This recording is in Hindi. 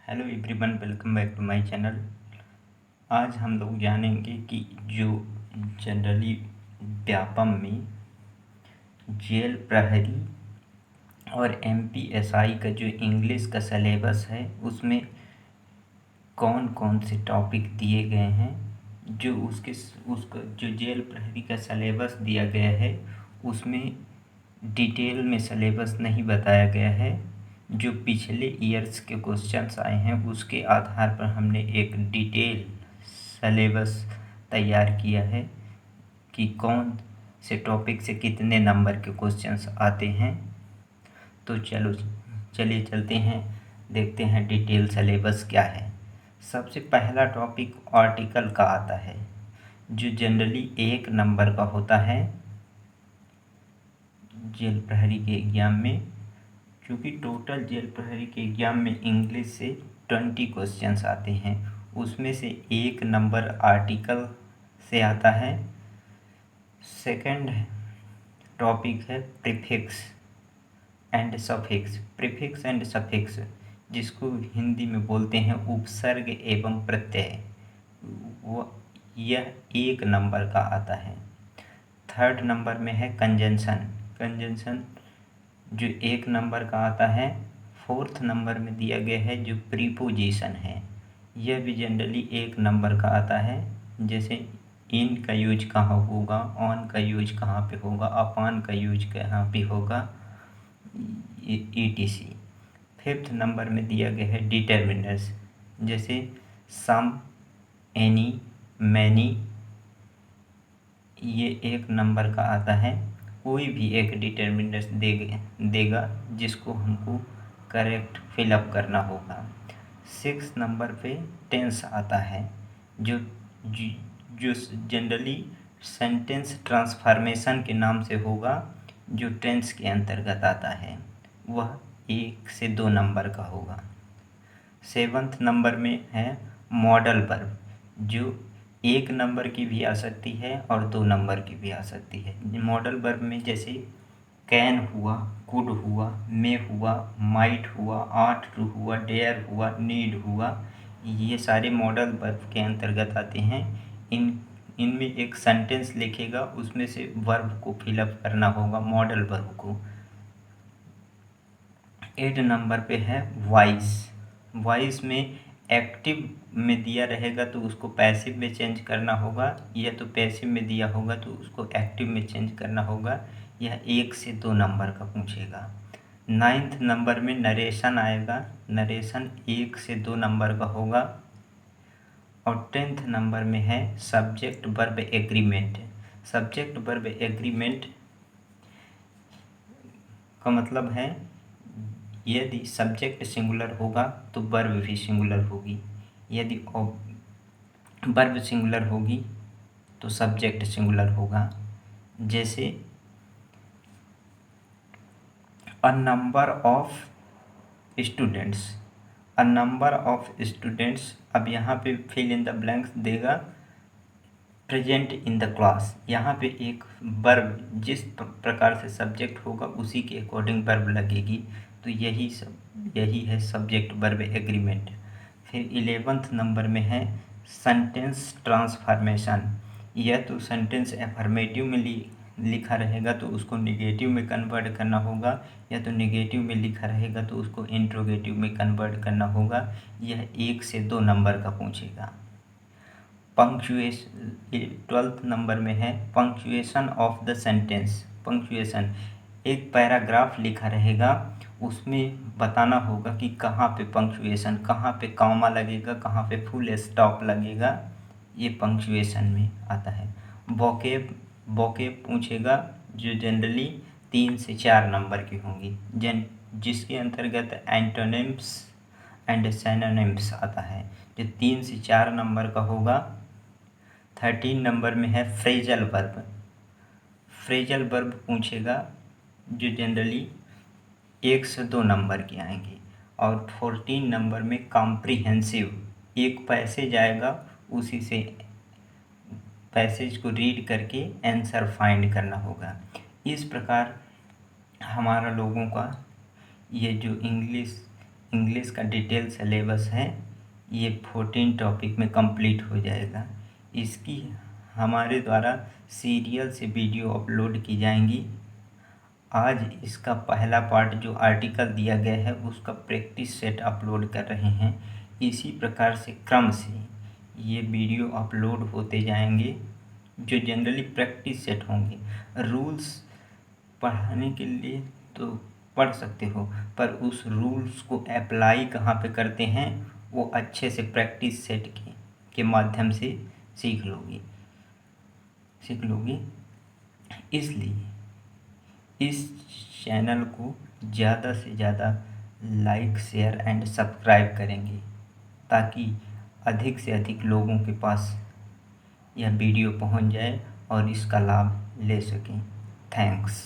Hello everyone, welcome back to my channel. आज हम लोग जानेंगे कि जो जनरली व्यापम में जेल प्रहरी और एमपीएसआई का जो इंग्लिश का सिलेबस है उसमें कौन कौन से टॉपिक दिए गए हैं। जो उसका जो जेल प्रहरी का सिलेबस दिया गया है उसमें डिटेल में सिलेबस नहीं बताया गया है। जो पिछले ईयर्स के क्वेश्चंस आए हैं उसके आधार पर हमने एक डिटेल सिलेबस तैयार किया है कि कौन से टॉपिक से कितने नंबर के क्वेश्चंस आते हैं। तो चलिए चलते हैं, देखते हैं डिटेल सिलेबस क्या है। सबसे पहला टॉपिक आर्टिकल का आता है जो जनरली 1 नंबर का होता है जेल प्रहरी के एग्ज़ाम में। क्योंकि टोटल जेल प्रहरी के एग्ज़ाम में इंग्लिश से 20 क्वेश्चंस आते हैं, उसमें से 1 नंबर आर्टिकल से आता है। सेकंड टॉपिक है prefix and suffix. Prefix and suffix जिसको हिंदी में बोलते हैं उपसर्ग एवं प्रत्यय, वो यह 1 नंबर का आता है। थर्ड नंबर में है कंजंक्शन। कंजंक्शन जो 1 नंबर का आता है। फोर्थ नंबर में दिया गया है जो प्रीपोजिशन है, यह भी जनरली 1 नंबर का आता है। जैसे इन का यूज कहाँ होगा, ऑन का यूज कहाँ पे होगा, अपॉन का यूज कहाँ पे होगा, ETC। फिफ्थ नंबर में दिया गया है डिटर्मिनर्स, जैसे सम, एनी, मैनी, ये 1 नंबर का आता है। कोई भी एक डिटर्मिनर्स देगा जिसको हमको करेक्ट फिलअप करना होगा। 6 नंबर पे टेंस आता है जो जो जनरली सेंटेंस ट्रांसफॉर्मेशन के नाम से होगा, जो टेंस के अंतर्गत आता है, वह 1 से 2 नंबर का होगा। 7th नंबर में है मॉडल वर्ब, जो 1 नंबर की भी आ सकती है और 2 नंबर की भी आ सकती है। मॉडल वर्ब में जैसे कैन हुआ, कुड हुआ, मे हुआ, माइट हुआ, आट टू हुआ, डेयर हुआ, नीड हुआ, ये सारे मॉडल वर्ब के अंतर्गत आते हैं। इनमें एक सेंटेंस लिखेगा, उसमें से वर्ब को फिलअप करना होगा, मॉडल वर्ब को। 8 नंबर पे है वॉइस। वॉइस में एक्टिव में दिया रहेगा तो उसको पैसिव में चेंज करना होगा, या तो पैसिव में दिया होगा तो उसको एक्टिव में चेंज करना होगा। यह 1 से 2 नंबर का पूछेगा। 9th नंबर में नरेशन आएगा। नरेशन 1 से 2 नंबर का होगा। और 10th नंबर में है subject verb agreement. Subject verb agreement का मतलब है यदि सब्जेक्ट सिंगुलर होगा तो वर्ब भी सिंगुलर होगी, यदि वर्ब सिंगुलर होगी तो सब्जेक्ट सिंगुलर होगा। जैसे a number of students. A number of students, अब यहाँ पे फिल इन द ब्लैंक्स देगा प्रेजेंट इन द क्लास। यहाँ पे एक वर्ब जिस प्रकार से सब्जेक्ट होगा उसी के अकॉर्डिंग वर्ब लगेगी, तो यही है सब्जेक्ट वर्ब एग्रीमेंट। फिर 11th नंबर में है सेंटेंस ट्रांसफॉर्मेशन। यह तो सेंटेंस एफर्मेटिव में लिखा रहेगा तो उसको निगेटिव में कन्वर्ट करना होगा, या तो निगेटिव में लिखा रहेगा तो उसको इंट्रोगेटिव में कन्वर्ट करना होगा। यह 1 से 2 नंबर का पूछेगा। पंक्चुएशन 12th नंबर में है punctuation of the sentence. Punctuation, एक पैराग्राफ लिखा रहेगा, उसमें बताना होगा कि कहाँ पे पंक्चुएशन, कहाँ पे कॉमा लगेगा, कहाँ पे फुल स्टॉप लगेगा, ये पंक्चुएशन में आता है। वोकेब पूछेगा जो जनरली 3 से 4 नंबर की होंगी, जिसके अंतर्गत एंटोनिम्स एंड सिनोनिम्स आता है, जो 3 से 4 नंबर का होगा। 13 नंबर में है फ्रेजल वर्ब। फ्रेजल वर्ब पूछेगा जो जनरली 1 से 2 नंबर के आएंगे। और 14 नंबर में कॉम्प्रिहेंसिव, एक पैसेज आएगा, उसी से पैसेज को रीड करके आंसर फाइंड करना होगा। इस प्रकार हमारा लोगों का ये जो इंग्लिश का डिटेल सिलेबस है, ये 14 टॉपिक में कंप्लीट हो जाएगा। इसकी हमारे द्वारा सीरियल से वीडियो अपलोड की जाएंगी। आज इसका पहला पार्ट जो आर्टिकल दिया गया है उसका प्रैक्टिस सेट अपलोड कर रहे हैं। इसी प्रकार से क्रम से ये वीडियो अपलोड होते जाएंगे जो जनरली प्रैक्टिस सेट होंगे। रूल्स पढ़ाने के लिए तो पढ़ सकते हो, पर उस रूल्स को अप्लाई कहाँ पे करते हैं वो अच्छे से प्रैक्टिस सेट के माध्यम से सीख लोगे। इसलिए इस चैनल को ज़्यादा से ज़्यादा लाइक, शेयर एंड सब्सक्राइब करेंगे ताकि अधिक से अधिक लोगों के पास यह वीडियो पहुंच जाए और इसका लाभ ले सकें। थैंक्स।